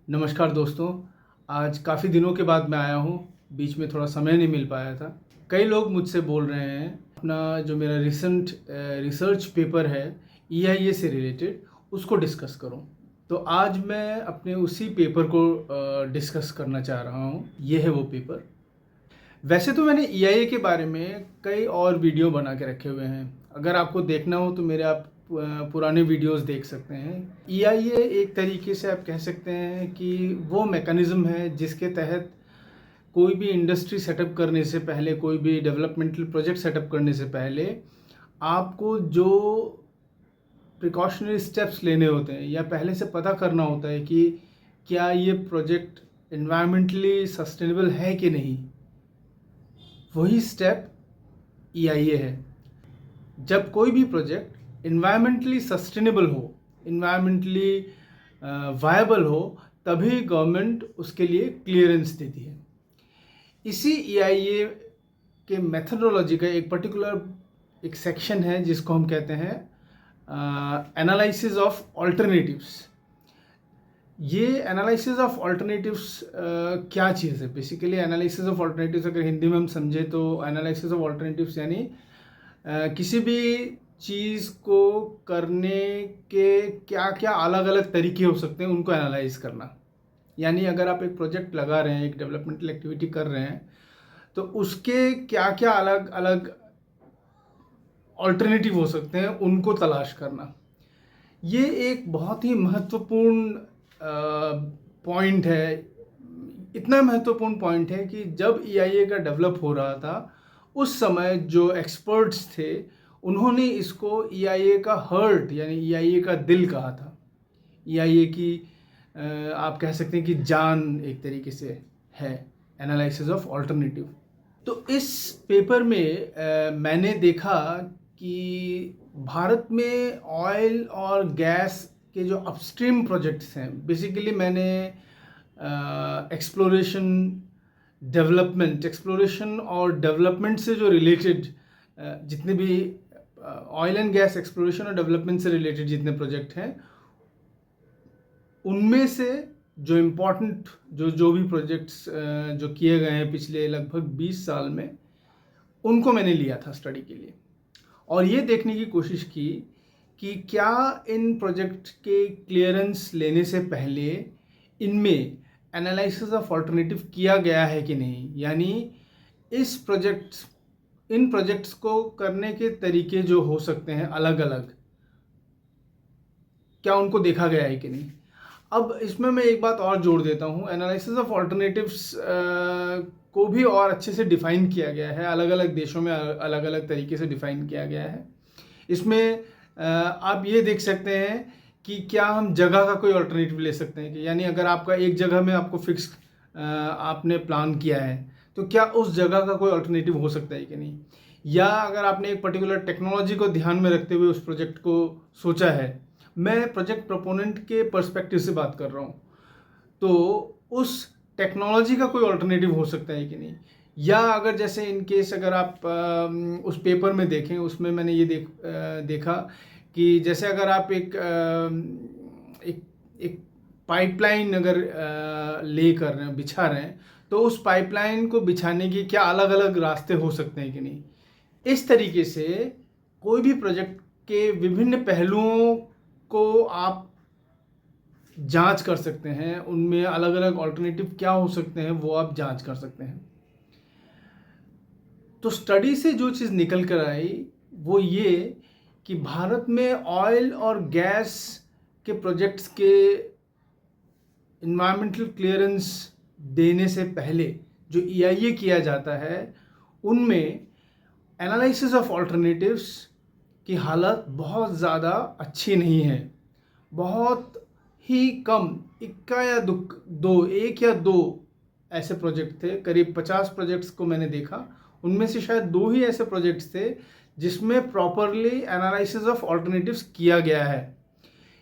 नमस्कार दोस्तों। आज काफ़ी दिनों के बाद मैं आया हूँ। बीच में थोड़ा समय नहीं मिल पाया था। कई लोग मुझसे बोल रहे हैं अपना जो मेरा रिसेंट रिसर्च पेपर है ईआईए से रिलेटेड उसको डिस्कस करूँ। तो आज मैं अपने उसी पेपर को डिस्कस करना चाह रहा हूँ। ये है वो पेपर। वैसे तो मैंने ईआईए के बारे में कई और वीडियो बना के रखे हुए हैं। अगर आपको देखना हो तो मेरे आप पुराने वीडियोस देख सकते हैं। ईआईए एक तरीके से आप कह सकते हैं कि वो मैकेनिज़्म है जिसके तहत कोई भी इंडस्ट्री सेटअप करने से पहले, कोई भी डेवलपमेंटल प्रोजेक्ट सेटअप करने से पहले आपको जो प्रिकॉशनरी स्टेप्स लेने होते हैं या पहले से पता करना होता है कि क्या ये प्रोजेक्ट एनवायरमेंटली सस्टेनेबल है कि नहीं, वही स्टेप ईआईए है। जब कोई भी प्रोजेक्ट इन्वायरमेंटली सस्टेनेबल हो, इन्वायरमेंटली वायबल हो, तभी गवर्नमेंट उसके लिए क्लियरेंस देती है। इसी ईआईए के मेथडोलॉजी का एक पर्टिकुलर एक सेक्शन है जिसको हम कहते हैं एनालिसिस ऑफ ऑल्टरनेटिव्स। ये एनालिसिस ऑफ ऑल्टरनेटिव्स क्या चीज़ है? बेसिकली एनालिसिस ऑफ ऑल्टरनेटिव्स अगर हिंदी में हम समझे तो एनालिसिस ऑफ ऑल्टरनेटिव्स यानी किसी भी चीज़ को करने के क्या क्या अलग अलग तरीके हो सकते हैं उनको एनालाइज करना। यानी अगर आप एक प्रोजेक्ट लगा रहे हैं, एक डेवलपमेंटल एक्टिविटी कर रहे हैं, तो उसके क्या क्या अलग अलग ऑल्टरनेटिव हो सकते हैं उनको तलाश करना। ये एक बहुत ही महत्वपूर्ण पॉइंट है। इतना महत्वपूर्ण पॉइंट है कि जब ईआईए का डेवलप हो रहा था उस समय जो एक्सपर्ट्स थे उन्होंने इसको ईआईए का हार्ट यानी ईआईए का दिल कहा था। ईआईए की आप कह सकते हैं कि जान एक तरीके से है एनालिसिस ऑफ ऑल्टरनेटिव। तो इस पेपर में मैंने देखा कि भारत में ऑयल और गैस के जो अपस्ट्रीम प्रोजेक्ट्स हैं, बेसिकली मैंने एक्सप्लोरेशन और डेवलपमेंट से जो रिलेटेड जितने भी ऑयल एंड गैस एक्सप्लोरेशन और डेवलपमेंट से रिलेटेड जितने प्रोजेक्ट हैं उनमें से जो इम्पोर्टेंट जो भी प्रोजेक्ट्स जो किए गए हैं पिछले लगभग 20 साल में, उनको मैंने लिया था स्टडी के लिए और ये देखने की कोशिश की कि क्या इन प्रोजेक्ट के क्लियरेंस लेने से पहले इनमें एनालिसिस ऑफ ऑल्टरनेटिव किया गया है कि नहीं। यानी इन प्रोजेक्ट्स को करने के तरीके जो हो सकते हैं अलग अलग, क्या उनको देखा गया है कि नहीं। अब इसमें मैं एक बात और जोड़ देता हूँ, एनालिसिस ऑफ ऑल्टरनेटिव्स को भी और अच्छे से डिफ़ाइन किया गया है। अलग अलग देशों में अलग अलग तरीके से डिफ़ाइन किया गया है। इसमें आप ये देख सकते हैं कि क्या हम जगह का कोई ऑल्टरनेटिव ले सकते हैं कि यानी अगर आपका एक जगह में आपको फिक्स आपने प्लान किया है तो क्या उस जगह का कोई ऑल्टरनेटिव हो सकता है कि नहीं। या अगर आपने एक पर्टिकुलर टेक्नोलॉजी को ध्यान में रखते हुए उस प्रोजेक्ट को सोचा है, मैं प्रोजेक्ट प्रोपोनेंट के पर्सपेक्टिव से बात कर रहा हूँ, तो उस टेक्नोलॉजी का कोई ऑल्टरनेटिव हो सकता है कि नहीं। या अगर जैसे इन केस अगर आप उस पेपर में देखें, उसमें मैंने ये देखा कि जैसे अगर आप एक पाइपलाइन अगर ले कर रहे हैं, बिछा रहे हैं, तो उस पाइपलाइन को बिछाने के क्या अलग अलग रास्ते हो सकते हैं कि नहीं। इस तरीके से कोई भी प्रोजेक्ट के विभिन्न पहलुओं को आप जांच कर सकते हैं, उनमें अलग अलग ऑल्टरनेटिव क्या हो सकते हैं वो आप जांच कर सकते हैं। तो स्टडी से जो चीज़ निकल कर आई वो ये कि भारत में ऑयल और गैस के प्रोजेक्ट्स के इन्वायरमेंटल क्लियरेंस देने से पहले जो ईआईए किया जाता है उनमें एनालिसिस ऑफ ऑल्टरनेटिव्स की हालत बहुत ज़्यादा अच्छी नहीं है। बहुत ही कम, इक्का या एक या दो ऐसे प्रोजेक्ट थे। करीब 50 प्रोजेक्ट्स को मैंने देखा, उनमें से शायद 2 ही ऐसे प्रोजेक्ट्स थे जिसमें प्रॉपरली एनालिसिस ऑफ ऑल्टरनेटिव्स किया गया है।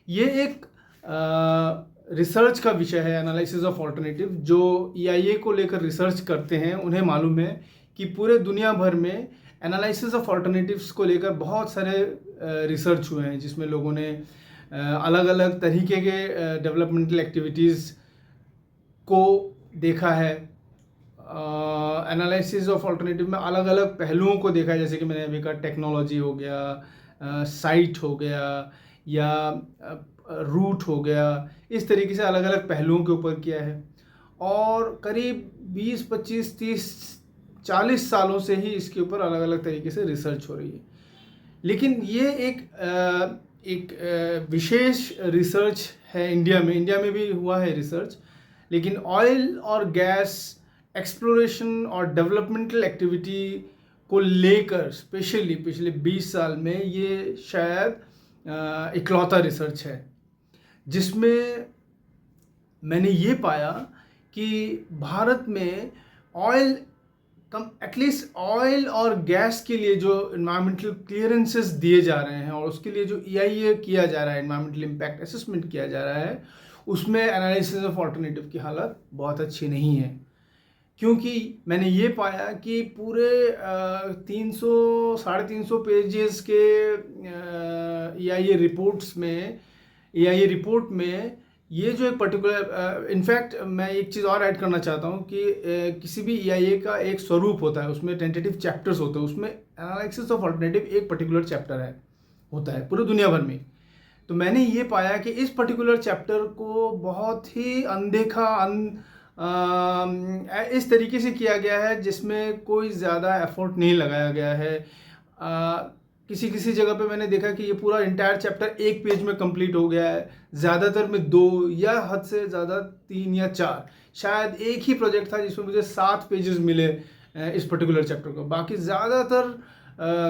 ये एक रिसर्च का विषय है एनालिसिस ऑफ ऑल्टरनेटिव। जो ईआईए को लेकर रिसर्च करते हैं उन्हें मालूम है कि पूरे दुनिया भर में एनालिसिस ऑफ ऑल्टरनेटिव्स को लेकर बहुत सारे रिसर्च हुए हैं जिसमें लोगों ने अलग अलग तरीके के डेवलपमेंटल एक्टिविटीज़ को देखा है। एनालिसिस ऑफ अल्टरनेटिव में अलग अलग पहलुओं को देखा है, जैसे कि मैंने अभी कहा टेक्नोलॉजी हो गया, साइट हो गया, या रूट हो गया। इस तरीके से अलग अलग पहलुओं के ऊपर किया है, और करीब 20, 25, 30, 40 सालों से ही इसके ऊपर अलग अलग तरीके से रिसर्च हो रही है। लेकिन ये एक विशेष रिसर्च है इंडिया में भी हुआ है रिसर्च, लेकिन ऑयल और गैस एक्सप्लोरेशन और डेवलपमेंटल एक्टिविटी को लेकर स्पेशली पिछले 20 साल में ये शायद इकलौता रिसर्च है जिसमें मैंने ये पाया कि भारत में ऑयल एटलीस्ट ऑयल और गैस के लिए जो इन्वायरमेंटल क्लियरेंसेस दिए जा रहे हैं और उसके लिए जो EIA किया जा रहा है, इन्वायरमेंटल इम्पैक्ट असेसमेंट किया जा रहा है, उसमें एनालिसिस ऑफ अल्टरनेटिव की हालत बहुत अच्छी नहीं है। क्योंकि मैंने ये पाया कि पूरे 300 350 पेजेस के EIA रिपोर्ट में ये जो एक पर्टिकुलर इनफैक्ट मैं एक चीज़ और ऐड करना चाहता हूँ कि किसी भी EIA का एक स्वरूप होता है, उसमें टेंटेटिव चैप्टर्स होते हैं, उसमें एनालिसिस ऑफ अल्टरनेटिव एक पर्टिकुलर चैप्टर होता है पूरे दुनिया भर में। तो मैंने ये पाया कि इस पर्टिकुलर चैप्टर को बहुत ही अनदेखा इस तरीके से किया गया है जिसमें कोई ज़्यादा एफर्ट नहीं लगाया गया है। किसी जगह पे मैंने देखा कि ये पूरा इंटायर चैप्टर एक पेज में कंप्लीट हो गया है, ज़्यादातर में 2 या हद से ज़्यादा 3 या 4। शायद एक ही प्रोजेक्ट था जिसमें मुझे 7 पेजेस मिले इस पर्टिकुलर चैप्टर को, बाकी ज़्यादातर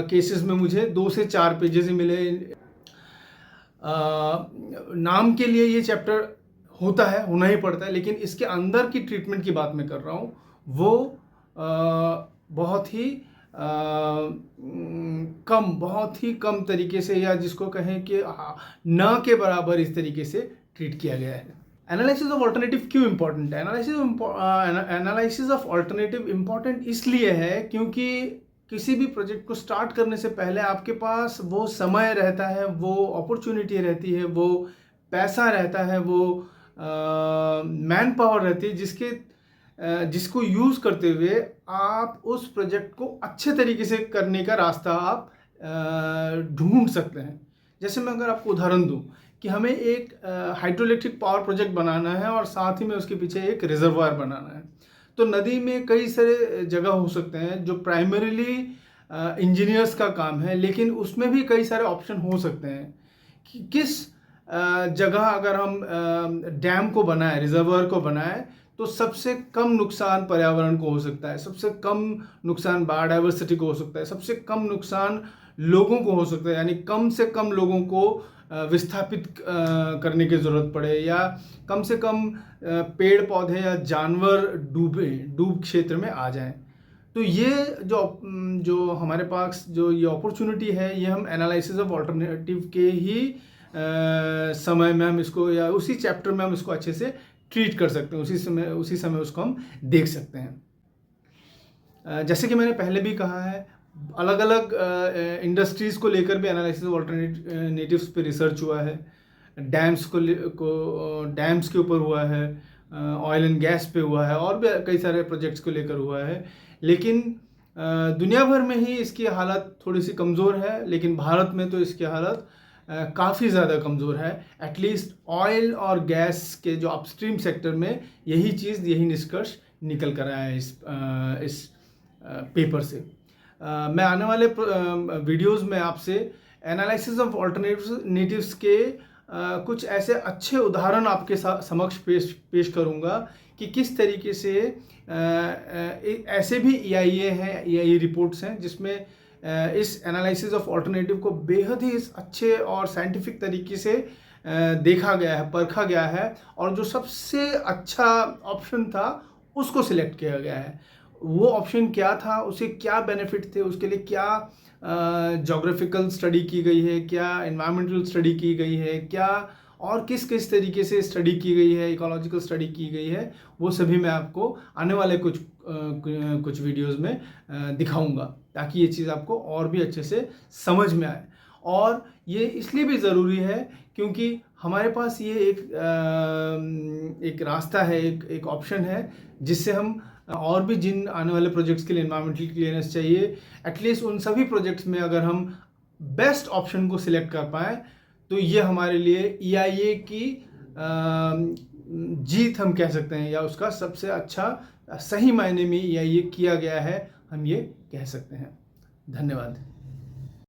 केसेस में मुझे 2 से 4 पेजेस ही मिले। नाम के लिए ये चैप्टर होता है, होना ही पड़ता है, लेकिन इसके अंदर की ट्रीटमेंट की बात मैं कर रहा हूँ वो बहुत ही कम तरीके से, या जिसको कहें कि न के बराबर इस तरीके से ट्रीट किया गया है। एनालिसिस ऑफ अल्टरनेटिव क्यों इम्पोर्टेंट है? एनालिसिस ऑफ अल्टरनेटिव इम्पोर्टेंट इसलिए है क्योंकि किसी भी प्रोजेक्ट को स्टार्ट करने से पहले आपके पास वो समय रहता है, वो अपॉर्चुनिटी रहती है, वो पैसा रहता है, वो मैन पावर रहती है जिसको यूज़ करते हुए आप उस प्रोजेक्ट को अच्छे तरीके से करने का रास्ता आप ढूंढ सकते हैं। जैसे मैं अगर आपको उदाहरण दूं कि हमें एक हाइड्रोइलेक्ट्रिक पावर प्रोजेक्ट बनाना है और साथ ही में उसके पीछे एक रिजर्वायर बनाना है, तो नदी में कई सारे जगह हो सकते हैं जो प्राइमरीली इंजीनियर्स का काम है, लेकिन उसमें भी कई सारे ऑप्शन हो सकते हैं कि किस जगह अगर हम डैम को बनाए, रिजर्वायर को बनाए, तो सबसे कम नुकसान पर्यावरण को हो सकता है, सबसे कम नुकसान बायोडाइवर्सिटी को हो सकता है, सबसे कम नुकसान लोगों को हो सकता है, यानी कम से कम लोगों को विस्थापित करने की ज़रूरत पड़े, या कम से कम पेड़ पौधे या जानवर डूब क्षेत्र में आ जाएं। तो ये जो हमारे पास जो ये अपॉर्चुनिटी है, ये हम एनालिसिस ऑफ अल्टरनेटिव के ही समय में हम इसको, या उसी चैप्टर में हम इसको अच्छे से ट्रीट कर सकते हैं, उसी समय उसको हम देख सकते हैं। जैसे कि मैंने पहले भी कहा है, अलग अलग इंडस्ट्रीज़ को लेकर भी एनालिसिस ऑफ अल्टरनेटिव्स पे रिसर्च हुआ है। डैम्स के ऊपर हुआ है, ऑयल एंड गैस पे हुआ है, और भी कई सारे प्रोजेक्ट्स को लेकर हुआ है। लेकिन दुनिया भर में ही इसकी हालत थोड़ी सी कमज़ोर है, लेकिन भारत में तो इसकी हालत काफ़ी ज़्यादा कमज़ोर है। एटलीस्ट ऑयल और गैस के जो अपस्ट्रीम सेक्टर में यही निष्कर्ष निकल कर आया है इस पेपर से। मैं आने वाले वीडियोस में आपसे एनालिसिस ऑफ अल्टरनेटिव्स के कुछ ऐसे अच्छे उदाहरण आपके समक्ष पेश करूंगा कि किस तरीके से ऐसे भी EIA रिपोर्ट्स हैं जिसमें इस एनालिसिस ऑफ अल्टरनेटिव को बेहद ही अच्छे और साइंटिफिक तरीके से देखा गया है, परखा गया है, और जो सबसे अच्छा ऑप्शन था उसको सिलेक्ट किया गया है। वो ऑप्शन क्या था, उसे क्या बेनिफिट थे, उसके लिए क्या जोग्राफिकल स्टडी की गई है, क्या एनवायरमेंटल स्टडी की गई है, क्या और किस तरीके से स्टडी की गई है, इकोलॉजिकल स्टडी की गई है, वो सभी मैं आपको आने वाले कुछ वीडियोस में दिखाऊंगा, ताकि ये चीज़ आपको और भी अच्छे से समझ में आए। और ये इसलिए भी ज़रूरी है क्योंकि हमारे पास ये एक रास्ता है, एक ऑप्शन है जिससे हम और भी जिन आने वाले प्रोजेक्ट्स के लिए एनवायरमेंटल क्लियरेंस चाहिए, एटलीस्ट उन सभी प्रोजेक्ट्स में अगर हम बेस्ट ऑप्शन को सिलेक्ट कर पाए तो ये हमारे लिए EIA की जीत हम कह सकते हैं, या उसका सबसे अच्छा सही मायने में EIA किया गया है, हम ये कह सकते हैं। धन्यवाद।